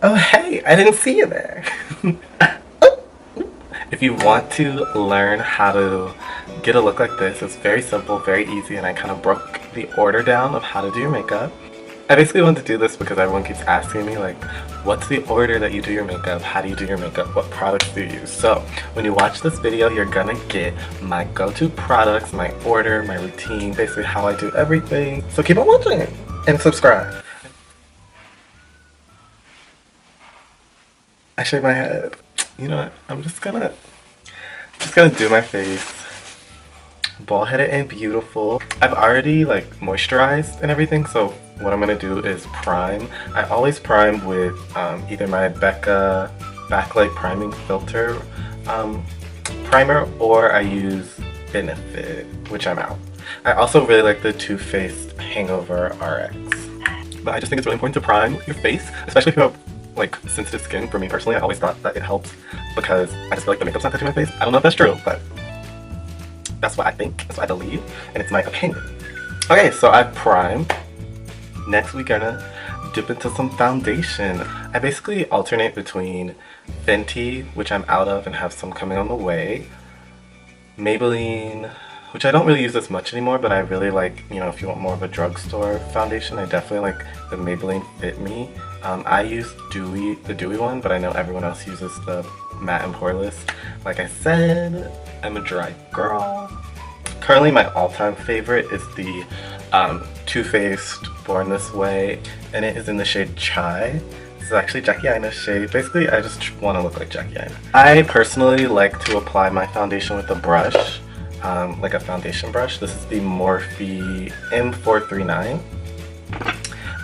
Oh hey, I didn't see you there. If you want to learn how to get a look like this, it's very simple, very easy, and I kind of broke the order down of how to do your makeup. I basically wanted to do this because everyone keeps asking me, like, what's the order that you do your makeup? How do you do your makeup? What products do you use? So when you watch this video, you're gonna get my go-to products, my order, my routine, basically how I do everything. So keep on watching and subscribe. I shave my head. You know what? I'm just gonna do my face bald-headed and beautiful. I've already like moisturized and everything, so what I'm gonna do is prime. I always prime with either my Becca Backlight Priming Filter primer, or I use Benefit, which I'm out. I also really like the Too Faced Hangover RX. But I just think it's really important to prime your face, especially if you have like sensitive skin. For me personally, I always thought that it helps because I just feel like the makeup's not touching my face. I don't know if that's true, but that's what I think, that's what I believe, and it's my opinion. Okay, so I primed. Next we're gonna dip into some foundation. I basically alternate between Fenty, which I'm out of and have some coming on the way, Maybelline, which I don't really use as much anymore, but I really like, you know, if you want more of a drugstore foundation, I definitely like the Maybelline Fit Me. I use the Dewy one, but I know everyone else uses the matte and poreless. Like I said, I'm a dry girl. Currently my all-time favorite is the Too Faced Born This Way, and it is in the shade Chai. This is actually Jackie Aina's shade. Basically, I just want to look like Jackie Aina. I personally like to apply my foundation with a brush, like a foundation brush. This is the Morphe M439.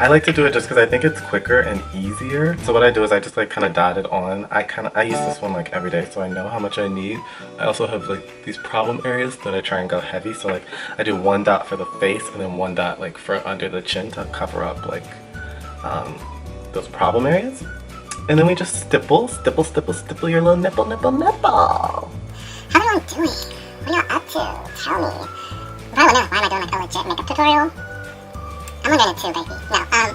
I like to do it just because I think it's quicker and easier. So what I do is I just like kind of dot it on. I use this one like every day, so I know how much I need. I also have like these problem areas that I try and go heavy. So like I do one dot for the face and then one dot like for under the chin to cover up like those problem areas. And then we just stipple your little nipple. How are y'all doing? What are y'all up to? Tell me. You probably wonder, why am I doing like a legit makeup tutorial? I'm gonna get it too, baby. No, a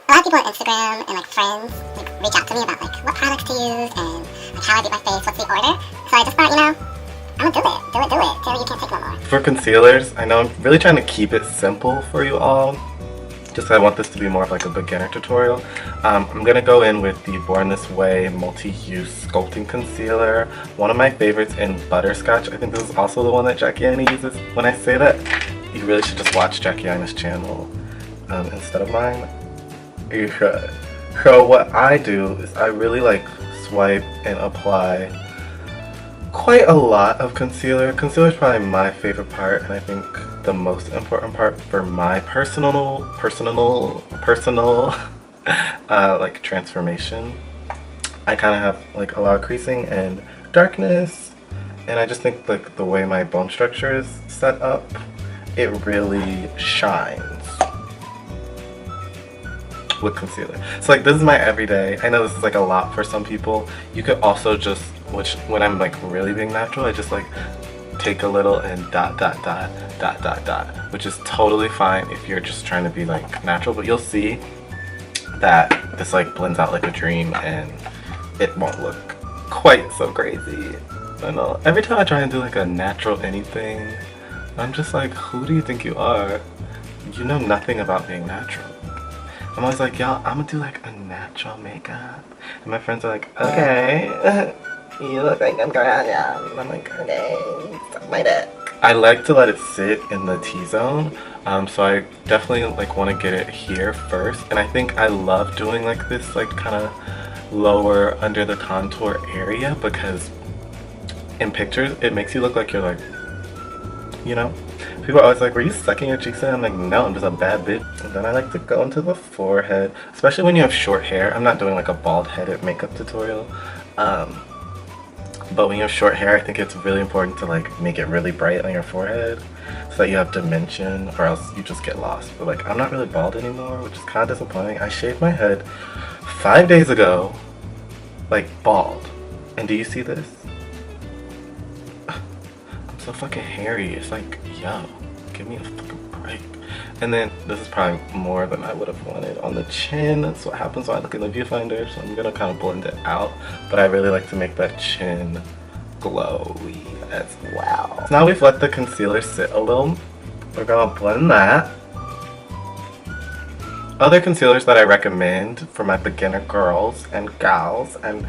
lot of people on Instagram and like friends like reach out to me about like what products to use and like how I do my face, what's the order. So I just thought, you know, I'm gonna do it till you can't take no more. For concealers, I know I'm really trying to keep it simple for you all. Just I want this to be more of like a beginner tutorial. I'm gonna go in with the Born This Way multi-use sculpting concealer. One of my favorites in Butterscotch. I think this is also the one that Jackie Aina uses. When I say that, you really should just watch Jackie Aina's channel instead of mine. You should. So what I do is I really like swipe and apply quite a lot of concealer. Concealer is probably my favorite part, and I think the most important part for my personal like transformation. I kind of have like a lot of creasing and darkness, and I just think like the way my bone structure is set up, it really shines with concealer. So like this is my everyday. I know this is like a lot for some people. You could also just, which when I'm like really being natural, I just like take a little and dot, which is totally fine if you're just trying to be like natural, but you'll see that this like blends out like a dream and it won't look quite so crazy. I know every time I try and do like a natural anything, I'm just like, who do you think you are? You know nothing about being natural. I'm always like, y'all, I'm gonna do like a natural makeup. And my friends are like, okay, you look like I'm Kardashian. And I'm like, okay, suck my dick. I like to let it sit in the T-zone. So I definitely like want to get it here first. And I think I love doing like this like kind of lower under the contour area because in pictures, it makes you look like you're like, you know? People are always like, were you sucking your cheeks in? I'm like, no, I'm just a bad bitch. And then I like to go into the forehead, especially when you have short hair. I'm not doing like a bald-headed makeup tutorial. But when you have short hair, I think it's really important to like make it really bright on your forehead so that you have dimension, or else you just get lost. But like, I'm not really bald anymore, which is kind of disappointing. I shaved my head 5 days ago, like bald. And do you see this? So fucking hairy. It's like, yo, give me a fucking break. And then this is probably more than I would have wanted on the chin. That's what happens when I look in the viewfinder, so I'm gonna kind of blend it out. But I really like to make that chin glowy as well. So now we've let the concealer sit a little. We're gonna blend that. Other concealers that I recommend for my beginner girls and gals and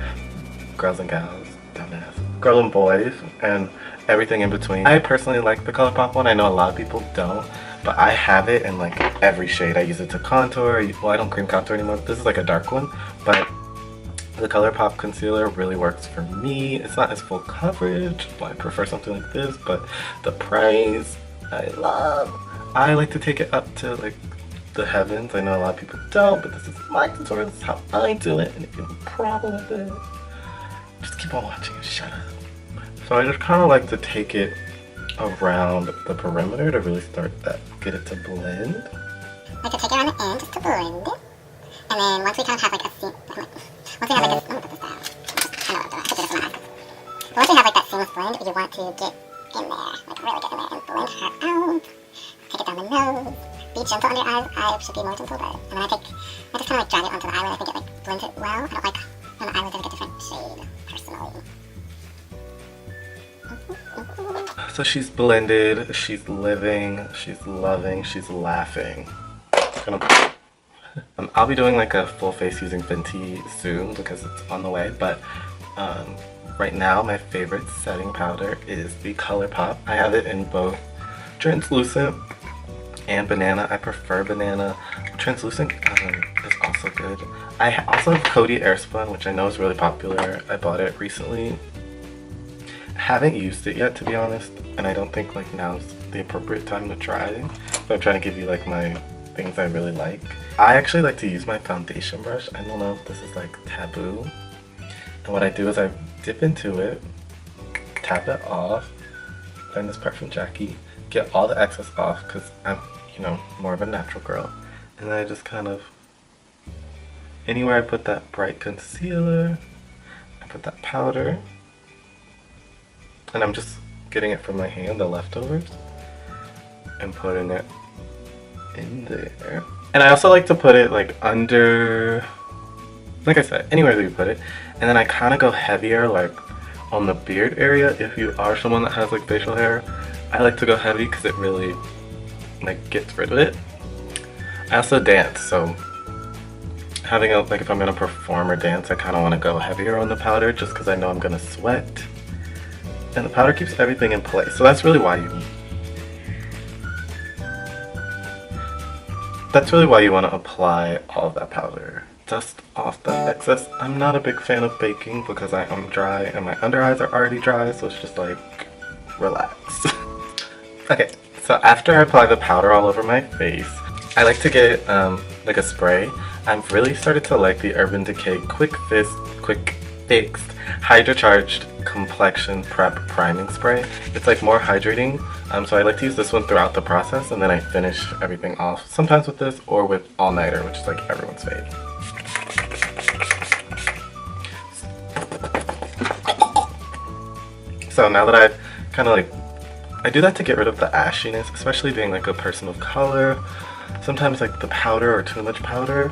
girls and gals, dumbass, girl and boys, and everything in between. I personally like the ColourPop one. I know a lot of people don't, but I have it in like every shade. I use it to contour. Well, I don't cream contour anymore. This is like a dark one, but the ColourPop concealer really works for me. It's not as full coverage. I prefer something like this, but the price I love. I like to take it up to like the heavens. I know a lot of people don't, but this is my tutorial. This is how I do it, and if you have a problem with it, just keep on watching and shut up. So I just kind of like to take it around the perimeter to really start that, get it to blend. I could take it around the end just to blend. And then once we kind of have like a seam, once we have like a, let me put this down. I know what I'm doing, I could do this with my eyes. But once we have like that seamless blend, you want to get in there, like really get in there and blend her out. Take it down the nose. Be gentle on your eyes. I should be more gentle, but and then I just kind of like drag it onto the eyelid. I think it like blends it well. I don't like when the eyelid's in like a different shade, personally. So she's blended, she's living, she's loving, she's laughing. I'll be doing like a full face using Fenty soon because it's on the way, but right now my favorite setting powder is the ColourPop. I have it in both translucent and banana. I prefer banana. Translucent is also good. I also have Coty Airspun, which I know is really popular. I bought it recently. Haven't used it yet, to be honest, and I don't think like now's the appropriate time to try. So I'm trying to give you like my things I really like. I actually like to use my foundation brush. I don't know if this is like taboo. And what I do is I dip into it, tap it off, find this part from Jackie, get all the excess off because I'm, you know, more of a natural girl. And then I just kind of, anywhere I put that bright concealer, I put that powder. And I'm just getting it from my hand, the leftovers, and putting it in there. And I also like to put it like under, like I said, anywhere that you put it. And then I kind of go heavier like on the beard area. If you are someone that has like facial hair, I like to go heavy because it really like gets rid of it. I also dance, so having a, like if I'm gonna perform or dance, I kind of want to go heavier on the powder just because I know I'm gonna sweat. And the powder keeps everything in place, so that's really why you want to apply all of that powder. Dust off the excess. I'm not a big fan of baking because I am dry and my under eyes are already dry, so it's just like, relax. Okay, so after I apply the powder all over my face, I like to get like a spray. I've really started to like the Urban Decay Quick Fixed Hydro-Charged Complexion Prep Priming Spray. It's like more hydrating, so I like to use this one throughout the process, and then I finish everything off sometimes with this or with All Nighter, which is like everyone's fave. So now that I've kind of like, I do that to get rid of the ashiness, especially being like a person of color. Sometimes like the powder or too much powder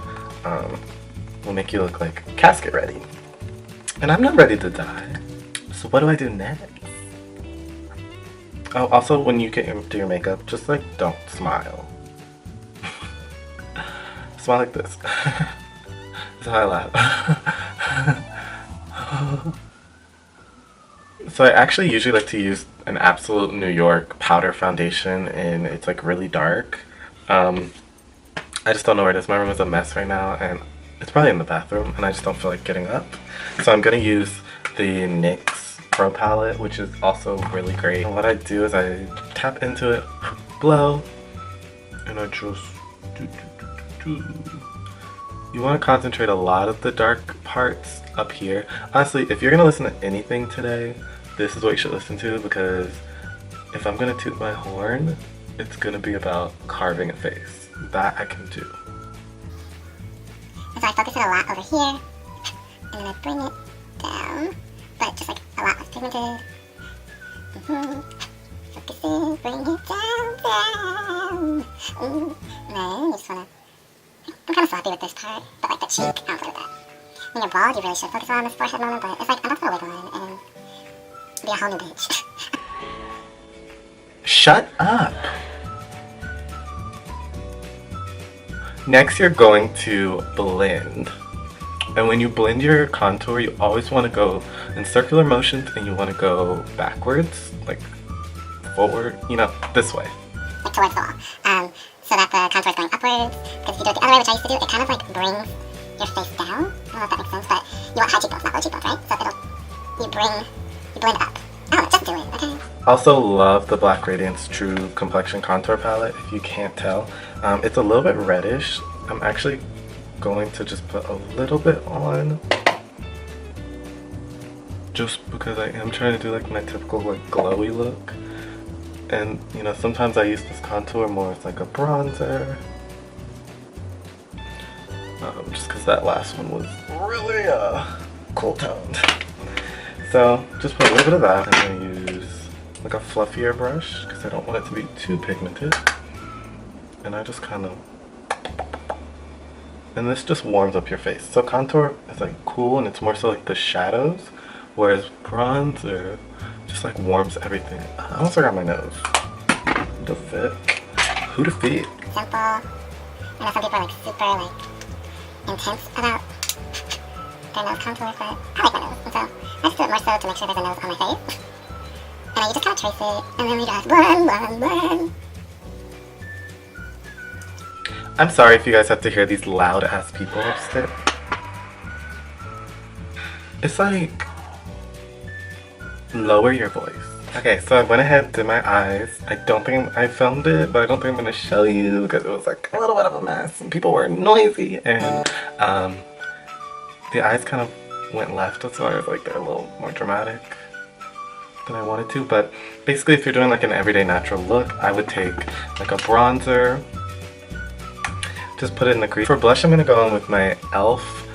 will make you look like casket ready. And I'm not ready to die. So what do I do next? Oh, also when you do your makeup, just like don't smile. Smile like this. That's how I laugh. So I actually usually like to use an Absolute New York powder foundation, and it's like really dark. I just don't know where it is. My room is a mess right now, and it's probably in the bathroom, and I just don't feel like getting up. So I'm gonna use the NYX Pro palette, which is also really great. And what I do is I tap into it, blow, and I just You want to concentrate a lot of the dark parts up here. Honestly, if you're gonna listen to anything today, this is what you should listen to, because if I'm gonna toot my horn, it's gonna be about carving a face. That I can do. And so I focus it a lot over here, and then I bring it down, but just like a lot less pigmented. Focus in, bring it down, down. Ooh. And then you just wanna, I'm kind of sloppy with this part, but like the cheek, I'm good with that. When you're bald, you really should focus on this forehead moment, but it's like, I'm about to put a wig on and be a whole new bitch. Shut up! Next, you're going to blend. And when you blend your contour, you always want to go in circular motions and you want to go backwards, like forward, you know, this way. Like towards the wall. So that the contour is going upwards. Because if you do it the other way, which I used to do, it kind of like brings your face down. I don't know if that makes sense, but you want high cheekbones, not low cheekbones, right? So you blend up. I don't know, just do it, okay? Also love the Black Radiance True Complexion Contour Palette, if you can't tell. It's a little bit reddish. I'm actually going to just put a little bit on. Just because I am trying to do like my typical like glowy look. And you know, sometimes I use this contour more as like a bronzer. Just because that last one was really cool toned. So just put a little bit of that. I'm going to use like a fluffier brush because I don't want it to be too pigmented. And I just kind of, and this just warms up your face. So contour is like cool and it's more so like the shadows, whereas bronzer just like warms everything. I almost forgot my nose. Who to fit? Who to fit? Simple. I know some people are like super like intense about their nose contour, but I like my nose. And so I just do it more so to make sure there's a nose on my face. And then you just kind of trace it, and then we just blend, blend, blend. I'm sorry if you guys have to hear these loud ass people upstairs. It's like, lower your voice. Okay, so I went ahead and did my eyes. I don't think I filmed it, but I don't think I'm gonna show you because it was like a little bit of a mess and people were noisy and the eyes kind of went left, so I was like they're a little more dramatic than I wanted to. But basically if you're doing like an everyday natural look, I would take like a bronzer, just put it in the crease. For blush, I'm gonna go in with my e.l.f.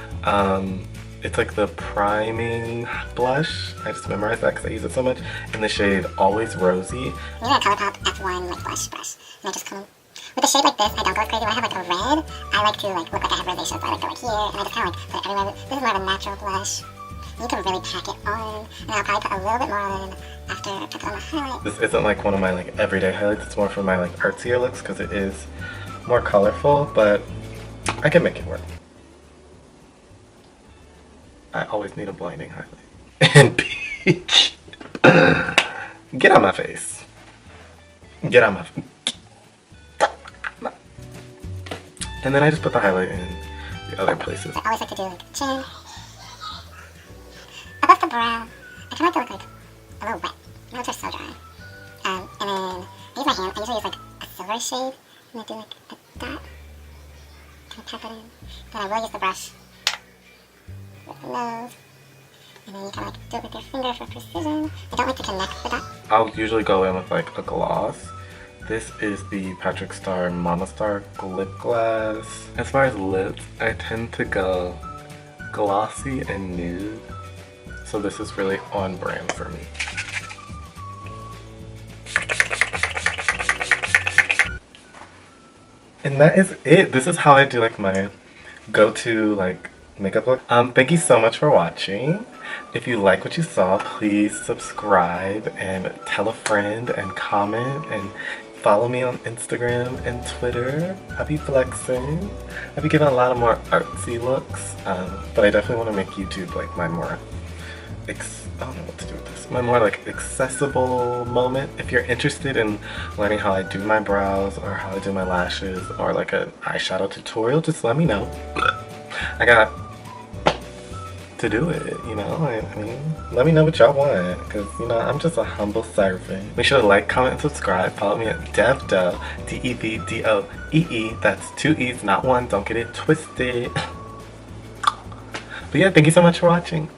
It's like the priming blush. I just memorized that because I use it so much. In the shade Always Rosy. You know, a ColourPop F1 like blush brush, and I just come with a shade like this. I don't go crazy. When I have like a red, I like to like look like I have rosacea, so I like go like here, and I just kind of like put it everywhere. This is more of a natural blush. You can really pack it on, and I'll probably put a little bit more on after I put on the highlight. This isn't like one of my like everyday highlights. It's more for my like artsier looks because it is more colorful, but I can make it work. I always need a blinding highlight. And peach. Get out my face. Get out my face. And then I just put the highlight in the other places. I always like to do like the chin. Above the brow. I kind of like to look like a little wet. My lips are so dry. And then I use my hand. I usually use like a silver shade. And I do like a dot. Kind of tap it in. Then I will use the brush with the nose. And then you kind of like do it with your finger for precision. I don't like to connect the dot. I'll usually go in with like a gloss. This is the Patrick Star Mama Star Lip Glass. As far as lips, I tend to go glossy and nude. So this is really on brand for me. And that is it. This is how I do like my go-to like makeup look. Thank you so much for watching. If you like what you saw, please subscribe and tell a friend and comment and follow me on Instagram and Twitter. I'll be flexing. I'll be giving a lot of more artsy looks, but I definitely want to make YouTube like my more I don't know what to do with this. My more like accessible moment. If you're interested in learning how I do my brows or how I do my lashes or like an eyeshadow tutorial, just let me know. I got to do it, you know. I mean, let me know what y'all want, because you know I'm just a humble servant. Make sure to like, comment, and subscribe. Follow me at DEVDOEE, DEVDOEE. That's 2 E's, not 1. Don't get it twisted. But yeah, thank you so much for watching.